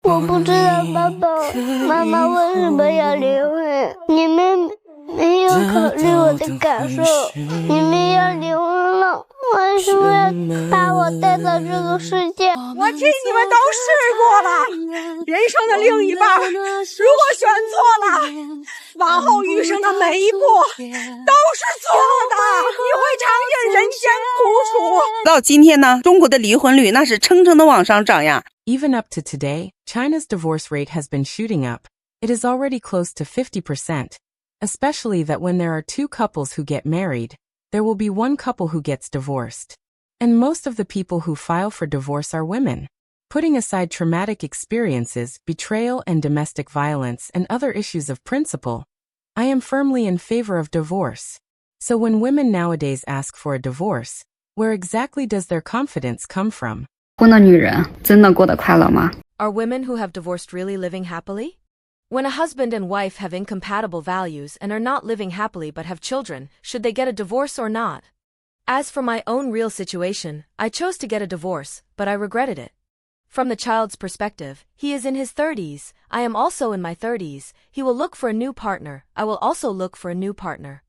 我不知道爸爸妈妈为什么要离婚，你们没有考虑我的感受，你们要离婚了，为什么要把我带到这个世界？我替你们都试过了，人生的另一半，如果选错了，往后余生的每一步都是错的，你会尝尽人间苦楚。到今天呢，中国的离婚率那是蹭蹭的往上涨呀。 Even up to today, China's divorce rate has been shooting up. It is already close to 50%, especially that when there are two couples who get married, there will be one couple who gets divorced. And most of the people who file for divorce are women. Putting aside traumatic experiences, betrayal and domestic violence and other issues of principle, I am firmly in favor of divorce. So when women nowadays ask for a divorce, where exactly does their confidence come from? 婚的女人真的过得快乐吗？ Are women who have divorced really living happily? When a husband and wife have incompatible values and are not living happily but have children, should they get a divorce or not? As for my own real situation, I chose to get a divorce, but I regretted it. From the child's perspective, he is in his 30s, I am also in my 30s, he will look for a new partner, I will also look for a new partner.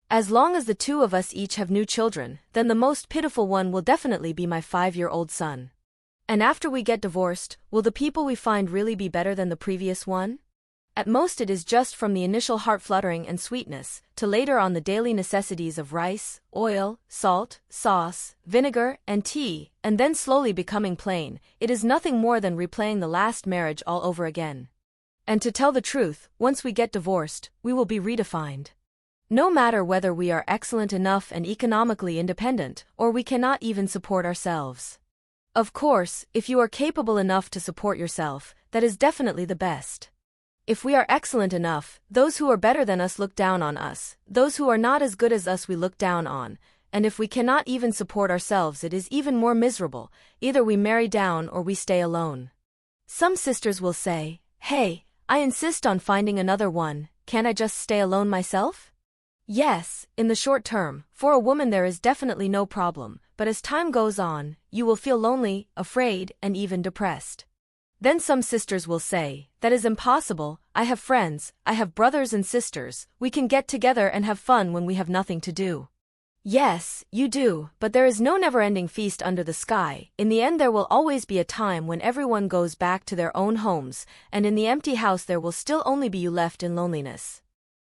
As long as the two of us each have new children, then the most pitiful one will definitely be my 5-year-old son. And after we get divorced, will the people we find really be better than the previous one? At most it is just from the initial heart fluttering and sweetness, to later on the daily necessities of rice, oil, salt, sauce, vinegar, and tea, and then slowly becoming plain, it is nothing more than replaying the last marriage all over again. And to tell the truth, once we get divorced, we will be redefined. No matter whether we are excellent enough and economically independent, or we cannot even support ourselves. Of course, if you are capable enough to support yourself, that is definitely the best. If we are excellent enough, those who are better than us look down on us, those who are not as good as us we look down on, and if we cannot even support ourselves it is even more miserable, either we marry down or we stay alone. Some sisters will say, hey, I insist on finding another one, can't I just stay alone myself? Yes, in the short term, for a woman there is definitely no problem, but as time goes on, you will feel lonely, afraid, and even depressed. Then some sisters will say, that is impossible, I have friends, I have brothers and sisters, we can get together and have fun when we have nothing to do. Yes, you do, but there is no never-ending feast under the sky. In the end there will always be a time when everyone goes back to their own homes, and in the empty house there will still only be you left in loneliness.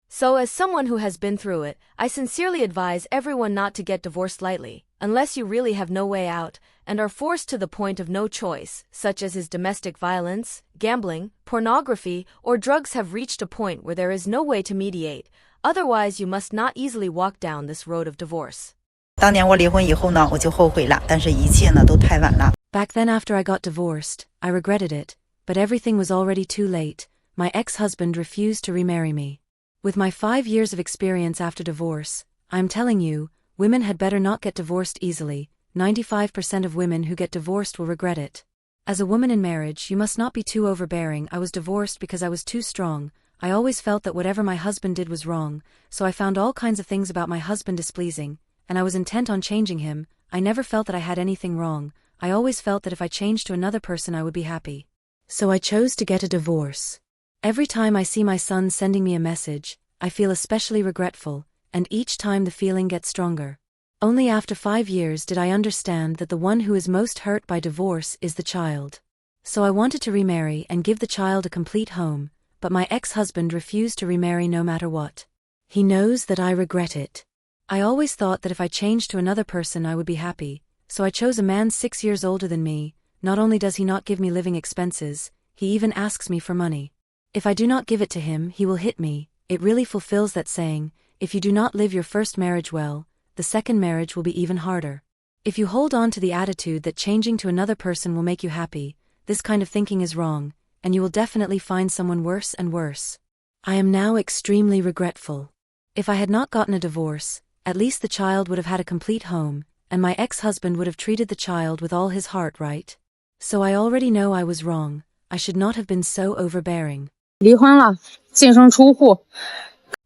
So as someone who has been through it, I sincerely advise everyone not to get divorced lightly, unless you really have no way out, and are forced to the point of no choice, such as his domestic violence, gambling, pornography, or drugs have reached a point where there is no way to mediate, otherwise you must not easily walk down this road of divorce. 当年我离婚以后呢，我就后悔了，但是一切呢都太晚了。 Back then after I got divorced, I regretted it, but everything was already too late. My ex-husband refused to remarry me. With my 5 years of experience after divorce, I'm telling you, women had better not get divorced easily. 95% of women who get divorced will regret it. As a woman in marriage, you must not be too overbearing. I was divorced because I was too strong. I always felt that whatever my husband did was wrong, so I found all kinds of things about my husband displeasing, and I was intent on changing him. I never felt that I had anything wrong. I always felt that if I changed to another person I would be happy. So I chose to get a divorce. Every time I see my son sending me a message, I feel especially regretful, and each time the feeling gets stronger. Only after 5 years did I understand that the one who is most hurt by divorce is the child. So I wanted to remarry and give the child a complete home, but my ex-husband refused to remarry no matter what. He knows that I regret it. I always thought that if I changed to another person I would be happy, so I chose a man 6 years older than me. Not only does he not give me living expenses, he even asks me for money. If I do not give it to him, he will hit me. It really fulfills that saying, if you do not live your first marriage well, the second marriage will be even harder. If you hold on to the attitude that changing to another person will make you happy, this kind of thinking is wrong, and you will definitely find someone worse and worse. I am now extremely regretful. If I had not gotten a divorce, at least the child would have had a complete home, and my ex-husband would have treated the child with all his heart, right? So I already know I was wrong. I should not have been so overbearing. 离婚了，净身出户。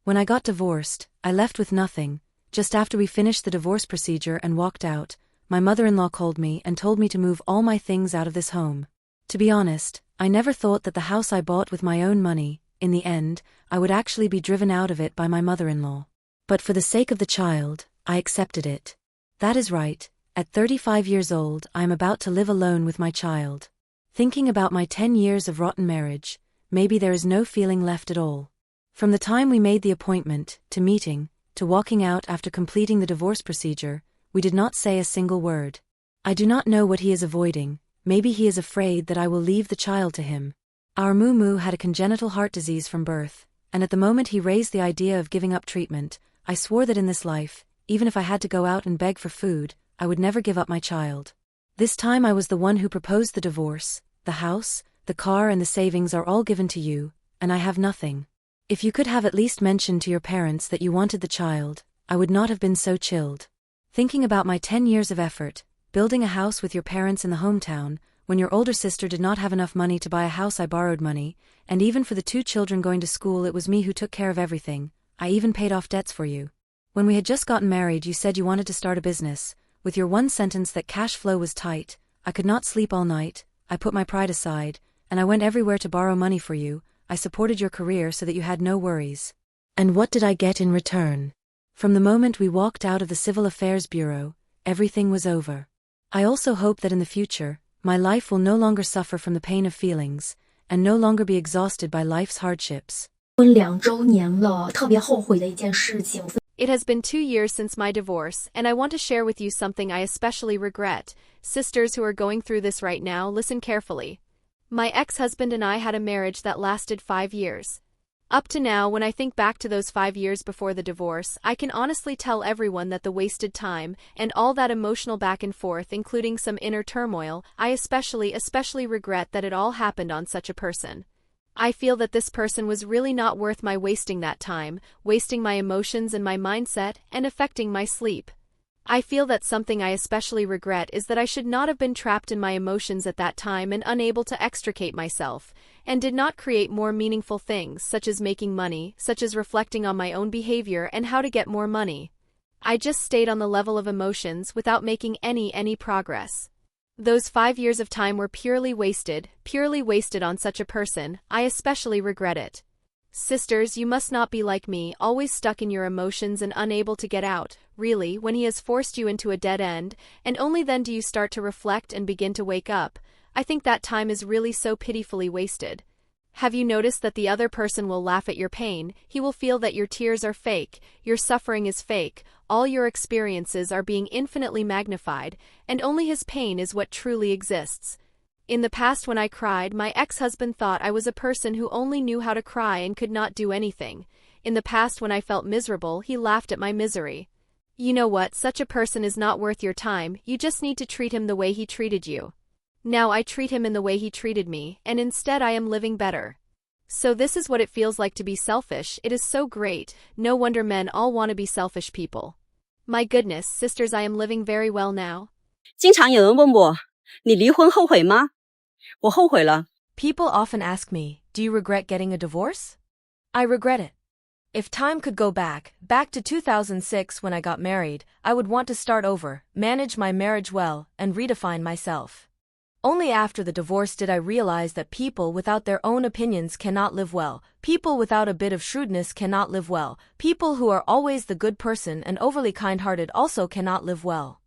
When I got divorced, I left with nothing. Just after we finished the divorce procedure and walked out, my mother-in-law called me and told me to move all my things out of this home. To be honest, I never thought that the house I bought with my own money, in the end, I would actually be driven out of it by my mother-in-law. But for the sake of the child, I accepted it. That is right, at 35 years old I am about to live alone with my child. Thinking about my 10 years of rotten marriage, maybe there is no feeling left at all. From the time we made the appointment, to meeting, to walking out after completing the divorce procedure, we did not say a single word. I do not know what he is avoiding. Maybe he is afraid that I will leave the child to him. Our Moo had a congenital heart disease from birth, and at the moment he raised the idea of giving up treatment, I swore that in this life, even if I had to go out and beg for food, I would never give up my child. This time I was the one who proposed the divorce. The house, the car and the savings are all given to you, and I have nothing. If you could have at least mentioned to your parents that you wanted the child, I would not have been so chilled. Thinking about my 10 years of effort, building a house with your parents in the hometown, when your older sister did not have enough money to buy a house I borrowed money, and even for the 2 children going to school it was me who took care of everything, I even paid off debts for you. When we had just gotten married you said you wanted to start a business, with your one sentence that cash flow was tight, I could not sleep all night, I put my pride aside, and I went everywhere to borrow money for you, I supported your career so that you had no worries. And what did I get in return? From the moment we walked out of the Civil Affairs Bureau, everything was over. I also hope that in the future, my life will no longer suffer from the pain of feelings, and no longer be exhausted by life's hardships. It has been 2 years since my divorce, and I want to share with you something I especially regret. Sisters who are going through this right now, listen carefully. My ex-husband and I had a marriage that lasted 5 years. Up to now, when I think back to those 5 years before the divorce, I can honestly tell everyone that the wasted time, and all that emotional back and forth including some inner turmoil, I especially regret that it all happened on such a person. I feel that this person was really not worth my wasting that time, wasting my emotions and my mindset, and affecting my sleep. I feel that something I especially regret is that I should not have been trapped in my emotions at that time and unable to extricate myself, and did not create more meaningful things such as making money, such as reflecting on my own behavior and how to get more money. I just stayed on the level of emotions without making any progress. Those 5 years of time were purely wasted on such a person. I especially regret it. Sisters, you must not be like me, always stuck in your emotions and unable to get out, really, when he has forced you into a dead end, and only then do you start to reflect and begin to wake up. I think that time is really so pitifully wasted. Have you noticed that the other person will laugh at your pain? He will feel that your tears are fake, your suffering is fake, all your experiences are being infinitely magnified, and only his pain is what truly exists. In the past when I cried, my ex-husband thought I was a person who only knew how to cry and could not do anything. In the past when I felt miserable, he laughed at my misery. You know what, such a person is not worth your time, you just need to treat him the way he treated you. Now I treat him in the way he treated me, and instead I am living better. So this is what it feels like to be selfish. It is so great, no wonder men all want to be selfish people. My goodness, sisters, I am living very well now. 经常有人问我，你离婚后悔吗？我后悔了。 People often ask me, do you regret getting a divorce? I regret it. If time could go back to 2006 when I got married, I would want to start over, manage my marriage well, and redefine myself. Only after the divorce did I realize that people without their own opinions cannot live well, people without a bit of shrewdness cannot live well, people who are always the good person and overly kind-hearted also cannot live well.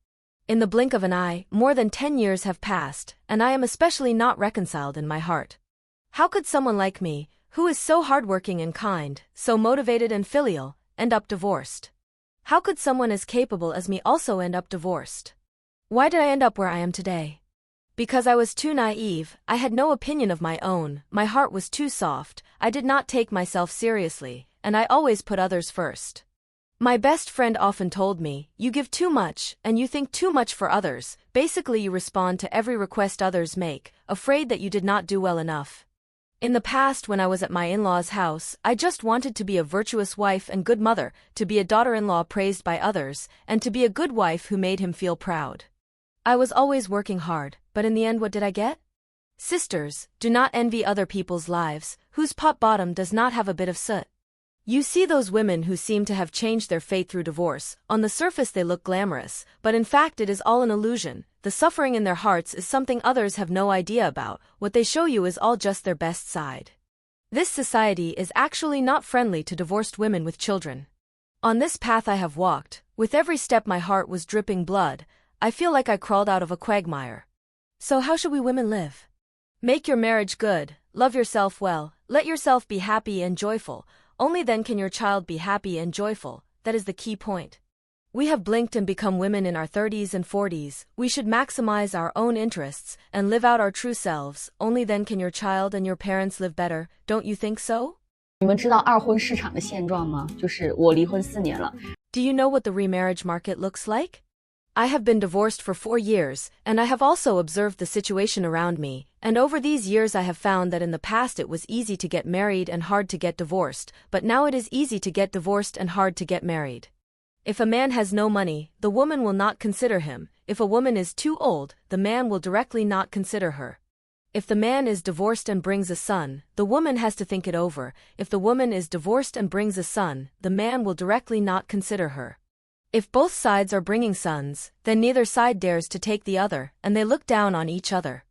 In the blink of an eye, more than 10 years have passed, and I am especially not reconciled in my heart. How could someone like me, who is so hardworking and kind, so motivated and filial, end up divorced? How could someone as capable as me also end up divorced? Why did I end up where I am today? Because I was too naive, I had no opinion of my own, my heart was too soft, I did not take myself seriously, and I always put others first. My best friend often told me, you give too much, and you think too much for others, basically you respond to every request others make, afraid that you did not do well enough. In the past when I was at my in-laws' house, I just wanted to be a virtuous wife and good mother, to be a daughter-in-law praised by others, and to be a good wife who made him feel proud. I was always working hard, but in the end what did I get? Sisters, do not envy other people's lives, whose pot bottom does not have a bit of soot. You see those women who seem to have changed their fate through divorce. On the surface they look glamorous, but in fact it is all an illusion. The suffering in their hearts is something others have no idea about. What they show you is all just their best side. This society is actually not friendly to divorced women with children. On this path I have walked. With every step my heart was dripping blood. I feel like I crawled out of a quagmire. So how should we women live? Make your marriage good, love yourself well, let yourself be happy and joyful. Only then can your child be happy and joyful. That is the key point. We have blinked and become women in our 30s and 40s. We should maximize our own interests and live out our true selves. Only then can your child and your parents live better. Don't you think so? 你们知道二婚市场的现状吗？就是我离婚4年了。 Do you know what the remarriage market looks like? I have been divorced for 4 years, and I have also observed the situation around me, and over these years I have found that in the past it was easy to get married and hard to get divorced, but now it is easy to get divorced and hard to get married. If a man has no money, the woman will not consider him. If a woman is too old, the man will directly not consider her. If the man is divorced and brings a son, the woman has to think it over. If the woman is divorced and brings a son, the man will directly not consider her. If both sides are bringing sons, then neither side dares to take the other, and they look down on each other.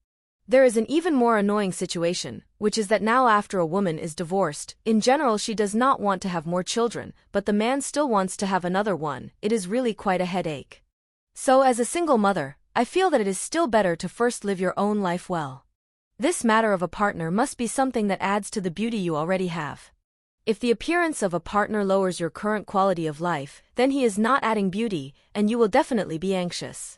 There is an even more annoying situation, which is that now after a woman is divorced, in general she does not want to have more children, but the man still wants to have another one. It is really quite a headache. So as a single mother, I feel that it is still better to first live your own life well. This matter of a partner must be something that adds to the beauty you already have. If the appearance of a partner lowers your current quality of life, then he is not adding beauty, and you will definitely be anxious.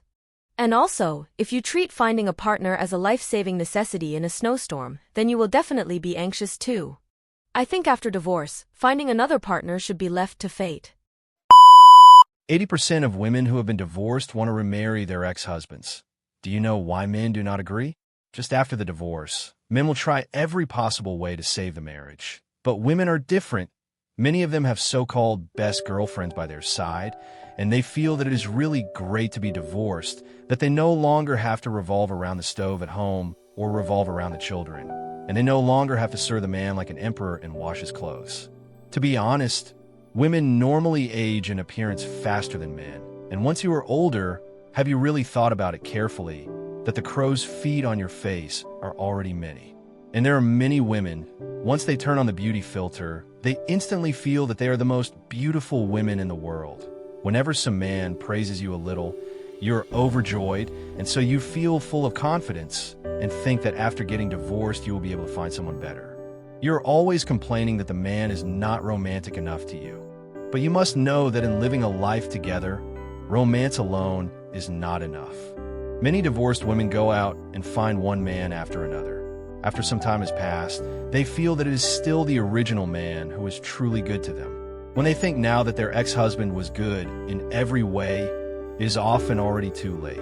And also, if you treat finding a partner as a life-saving necessity in a snowstorm, then you will definitely be anxious too. I think after divorce, finding another partner should be left to fate. 80% of women who have been divorced want to remarry their ex-husbands. Do you know why men do not agree? Just after the divorce, men will try every possible way to save the marriage. But women are different. Many of them have so-called best girlfriends by their side, and they feel that it is really great to be divorced, that they no longer have to revolve around the stove at home or revolve around the children, and they no longer have to serve the man like an emperor and wash his clothes. To be honest, women normally age in appearance faster than men, and once you are older, have you really thought about it carefully, that the crow's feet on your face are already many? And there are many women, once they turn on the beauty filter, they instantly feel that they are the most beautiful women in the world. Whenever some man praises you a little, you're overjoyed, and so you feel full of confidence and think that after getting divorced, you will be able to find someone better. You're always complaining that the man is not romantic enough to you. But you must know that in living a life together, romance alone is not enough. Many divorced women go out and find one man after another. After some time has passed, they feel that it is still the original man who is truly good to them. When they think now that their ex-husband was good in every way, it is often already too late.